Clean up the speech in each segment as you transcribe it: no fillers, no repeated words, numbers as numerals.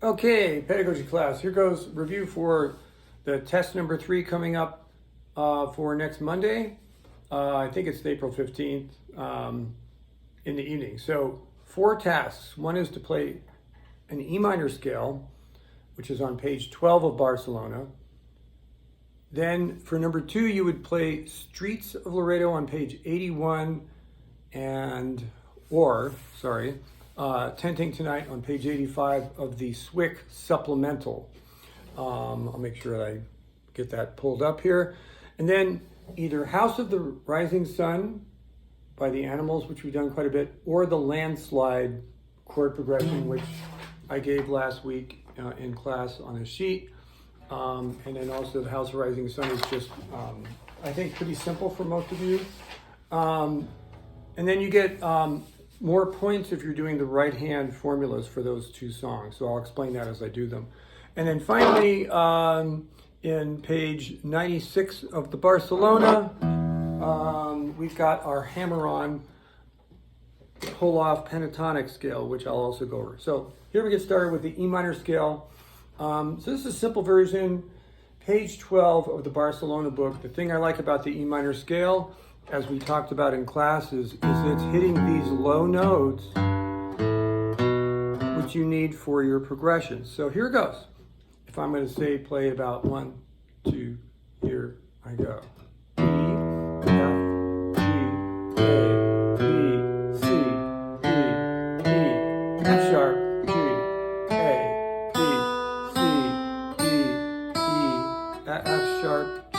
Okay, pedagogy class. Here goes review for the test number 3 coming up for next Monday. I think it's April 15th in the evening. So 4 tasks. One is to play an E minor scale, which is on page 12 of Barcelona. Then for number 2, you would play Streets of Laredo on page 81 Tenting Tonight on page 85 of the SWIC supplemental. I'll make sure I get that pulled up here. And then either House of the Rising Sun by the Animals, which we've done quite a bit, or the Landslide chord progression, which I gave last week in class on a sheet. And then also the House of Rising Sun is just, I think, pretty simple for most of you. And then you get more points if you're doing the right hand formulas for those 2 songs. So I'll explain that as I do them. And then finally, in page 96 of the Barcelona, we've got our hammer-on pull-off pentatonic scale, which I'll also go over. So here we get started with the E minor scale. So this is a simple version, page 12 of the Barcelona book. The thing I like about the E minor scale, as we talked about in class, is it's hitting these low notes, which you need for your progression. So here it goes. If I'm going to say play about 1, 2, here I go. E, F, G, A, B, C, D, E, F sharp, G, A, B, C, D, E, F sharp, G.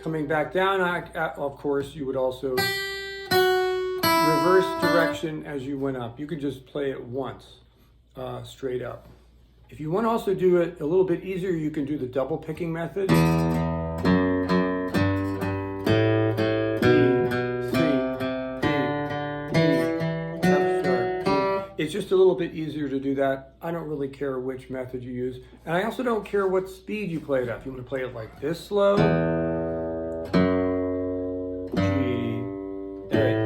Coming back down, of course, you would also reverse direction as you went up. You could just play it once, straight up. If you want to also do it a little bit easier, you can do the double picking method. E, C, D, E, F sharp, G. It's just a little bit easier to do that. I don't really care which method you use. And I also don't care what speed you play it at. If you want to play it like this slow,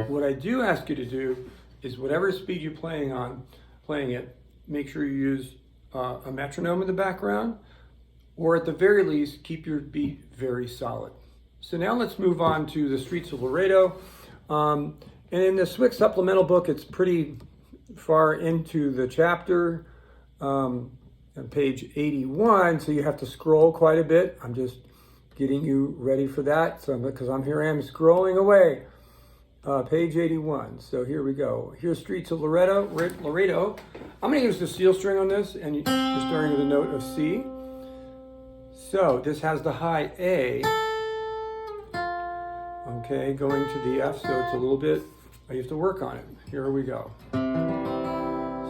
what I do ask you to do is whatever speed you're playing it, make sure you use a metronome in the background, or at the very least, keep your beat very solid. So now let's move on to the Streets of Laredo. And in the SWIC supplemental book, it's pretty far into the chapter, on page 81, so you have to scroll quite a bit. I'm just getting you ready for that, because I'm scrolling away. Page 81. So here we go. Here's Streets of Laredo. I'm going to use the seal string on this, and you're starting with a note of C. So this has the high A. Okay, going to the F, so it's a little bit, you have to work on it. Here we go.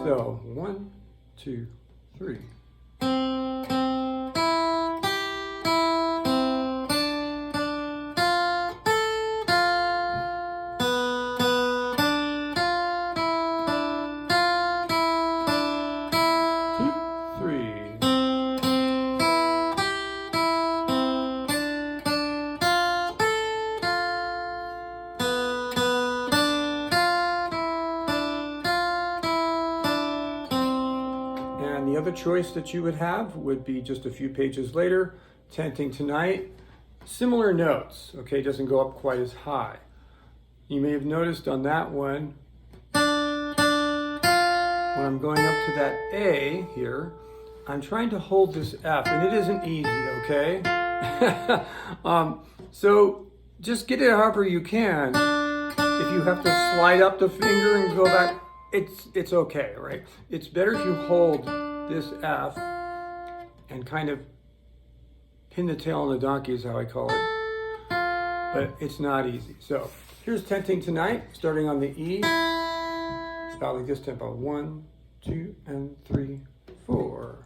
So 1, 2, 3. And the other choice that you would have would be just a few pages later, Tenting Tonight. Similar notes, okay, doesn't go up quite as high. You may have noticed on that one, when I'm going up to that A here, I'm trying to hold this F, and it isn't easy, okay? So just get it however you can. If you have to slide up the finger and go back, it's okay, right? It's better if you hold this F and kind of pin the tail on the donkey is how I call it. But it's not easy. So here's Tenting Tonight, starting on the E. About like this tempo. 1, 2, and 3, 4.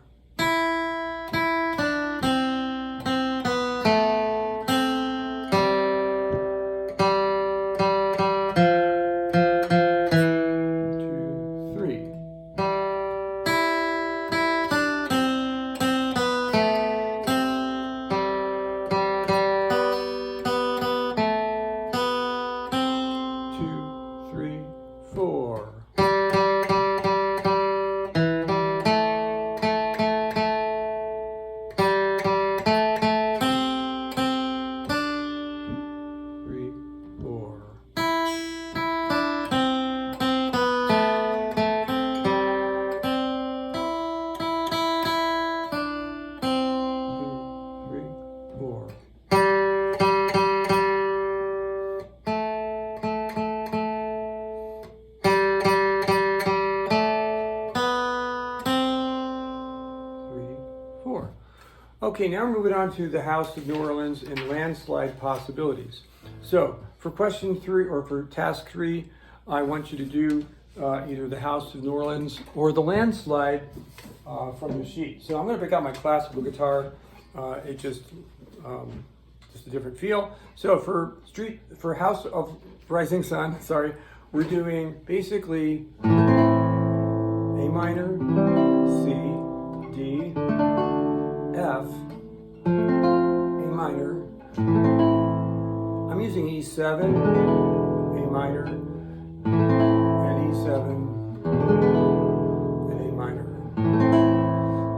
Okay, now we're moving on to the House of New Orleans and landslide possibilities. So for question 3 or for task 3, I want you to do either the House of New Orleans or the landslide from the sheet. So I'm going to pick out my classical guitar. It just a different feel. So for House of Rising Sun, sorry, we're doing basically A minor, C, D, F, A minor. I'm using E7, A minor, and E7, and A minor.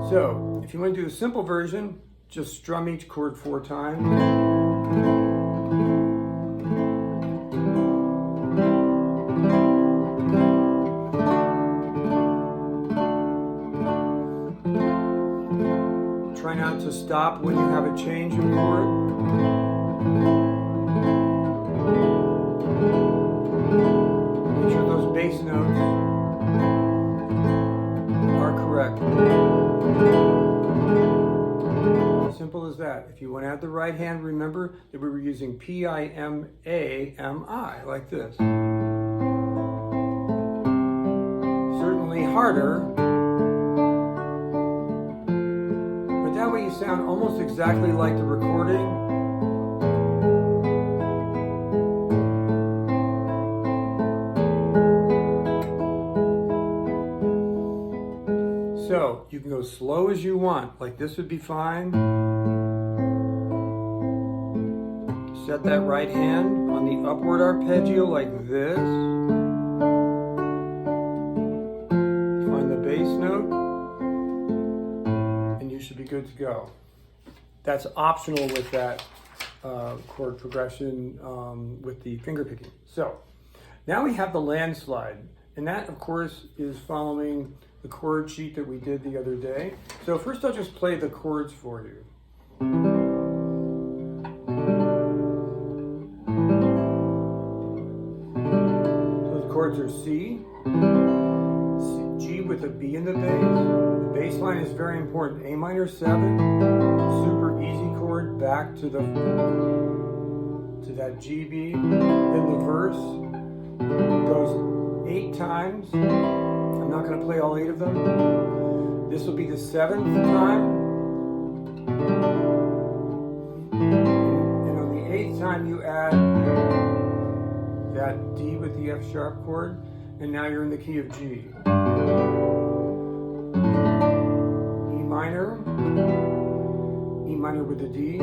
So if you want to do a simple version, just strum each chord 4 times. Try not to stop when you have a change in chord. Make sure those bass notes are correct. Simple as that. If you want to add the right hand, remember that we were using P-I-M-A-M-I, like this. Certainly harder, but that way you sound almost exactly like the recording. So you can go slow as you want, like this would be fine. Set that right hand on the upward arpeggio like this. Find the bass note, and you should be good to go. That's optional with that chord progression with the finger picking. So now we have the landslide, and that of course is following the chord sheet that we did the other day. So first I'll just play the chords for you. Chords are C, G with a B in the bass. The bass line is very important. A minor 7, super easy chord, back to that G B. Then the verse goes 8 times. I'm not going to play all 8 of them. This will be the 7th time. And on the 8th time you add that D with the F sharp chord, and now you're in the key of G. E minor with a D,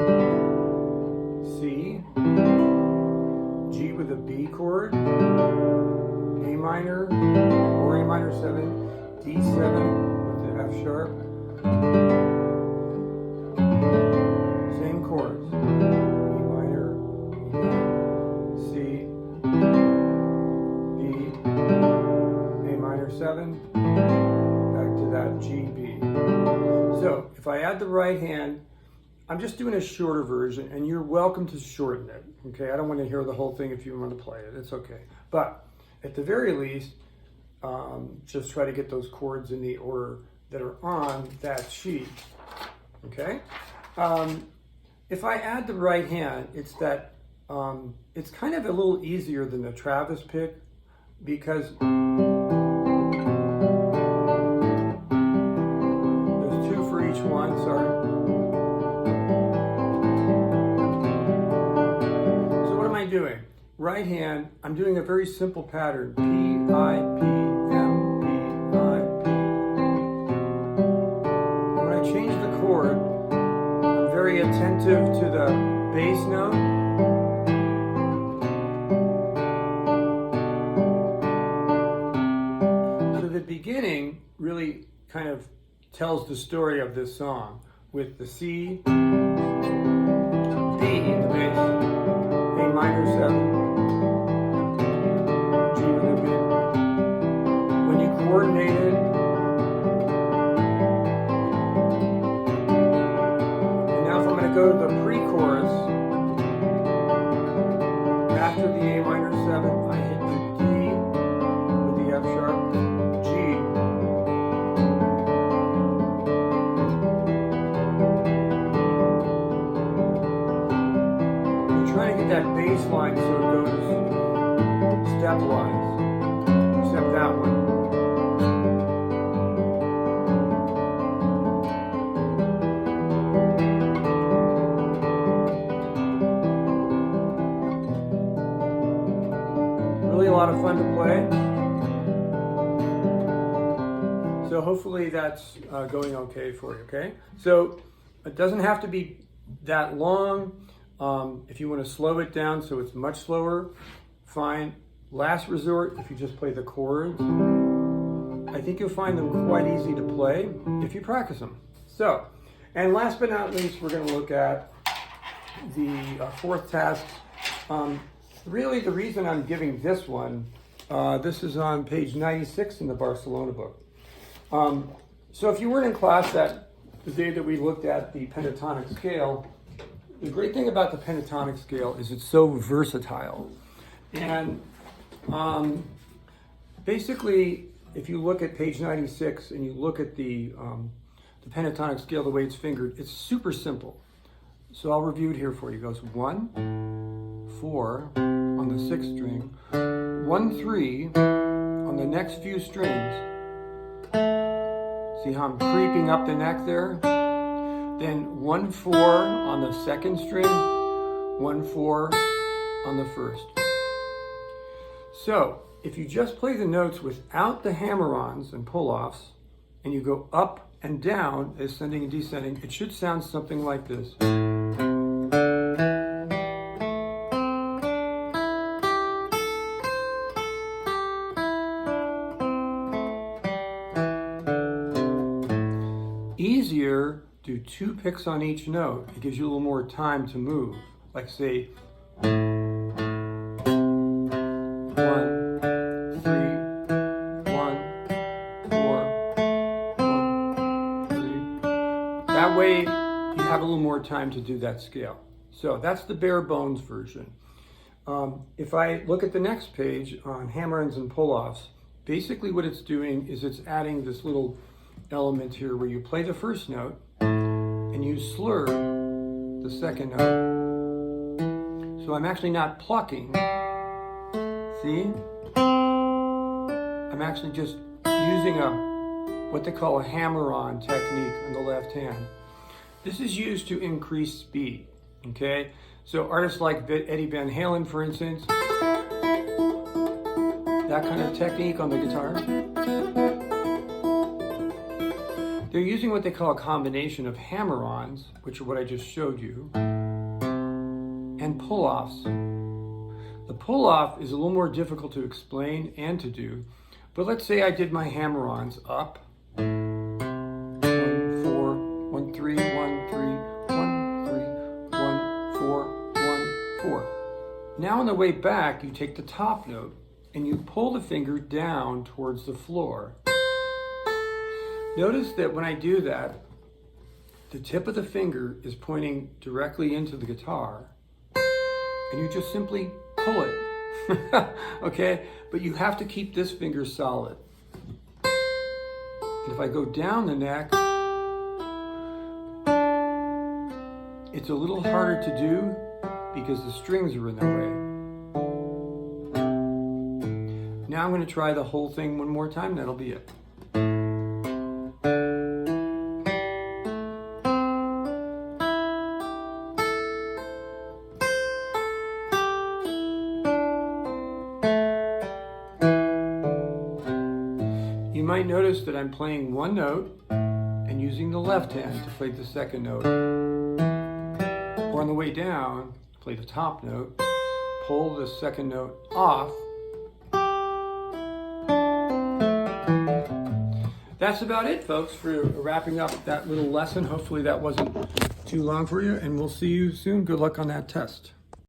C, G with a B chord, A minor, or A minor 7, D7 with the F sharp, same chords, E minor, C, A minor 7, back to that G, B. So if I add the right hand, I'm just doing a shorter version, and you're welcome to shorten it, okay? I don't want to hear the whole thing if you want to play it, it's okay. But at the very least, just try to get those chords in the order that are on that sheet, okay? If I add the right hand, it's that, it's kind of a little easier than the Travis pick, because there's 2 for each one, sorry. So what am I doing? Right hand, I'm doing a very simple pattern. P, I, P, M, P, I, P. And when I change the chord, I'm very attentive to the bass note. The beginning really kind of tells the story of this song with the C, D in the bass, A minor 7, G with a B. When you coordinate it, and now if I'm going to go to the pre-chorus, after the A minor 7, I hit the D with the F sharp, G, that bass line so it goes stepwise, except that one. Really a lot of fun to play. So hopefully that's going okay for you, okay? So it doesn't have to be that long. If you want to slow it down so it's much slower, fine. Last resort, if you just play the chords, I think you'll find them quite easy to play if you practice them. So, and last but not least, we're going to look at the fourth task. Really, the reason I'm giving this one, this is on page 96 in the Barcelona book. So if you weren't in class the day that we looked at the pentatonic scale, the great thing about the pentatonic scale is it's so versatile. And basically, if you look at page 96 and you look at the pentatonic scale, the way it's fingered, it's super simple. So I'll review it here for you. It goes 1, 4 on the 6th string, 1, 3 on the next few strings. See how I'm creeping up the neck there? Then 1, 4 on the 2nd string, 1, 4 on the 1st. So if you just play the notes without the hammer-ons and pull-offs, and you go up and down, ascending and descending, it should sound something like this. Easier, do 2 picks on each note. It gives you a little more time to move. Like say, 1, 3, 1, 4, 1, 3. That way you have a little more time to do that scale. So that's the bare bones version. If I look at the next page on hammer-ons and pull-offs, basically what it's doing is it's adding this little element here where you play the first note and you slur the second note. So I'm actually not plucking. See? I'm actually just using what they call a hammer-on technique on the left hand. This is used to increase speed, okay? So artists like Eddie Van Halen, for instance, that kind of technique on the guitar, they're using what they call a combination of hammer-ons, which are what I just showed you, and pull-offs. The pull-off is a little more difficult to explain and to do, but let's say I did my hammer-ons up, 1, 4, 1, 3, 1, 3, 1, 3, 1, 4, 1, 4. Now on the way back, you take the top note and you pull the finger down towards the floor. Notice that when I do that, the tip of the finger is pointing directly into the guitar, and you just simply pull it, okay? But you have to keep this finger solid. And if I go down the neck, it's a little harder to do because the strings are in the way. Now I'm going to try the whole thing one more time, that'll be it. You might notice that I'm playing one note and using the left hand to play the second note. Or on the way down, play the top note, pull the second note off. That's about it, folks, for wrapping up that little lesson. Hopefully that wasn't too long for you, and we'll see you soon. Good luck on that test.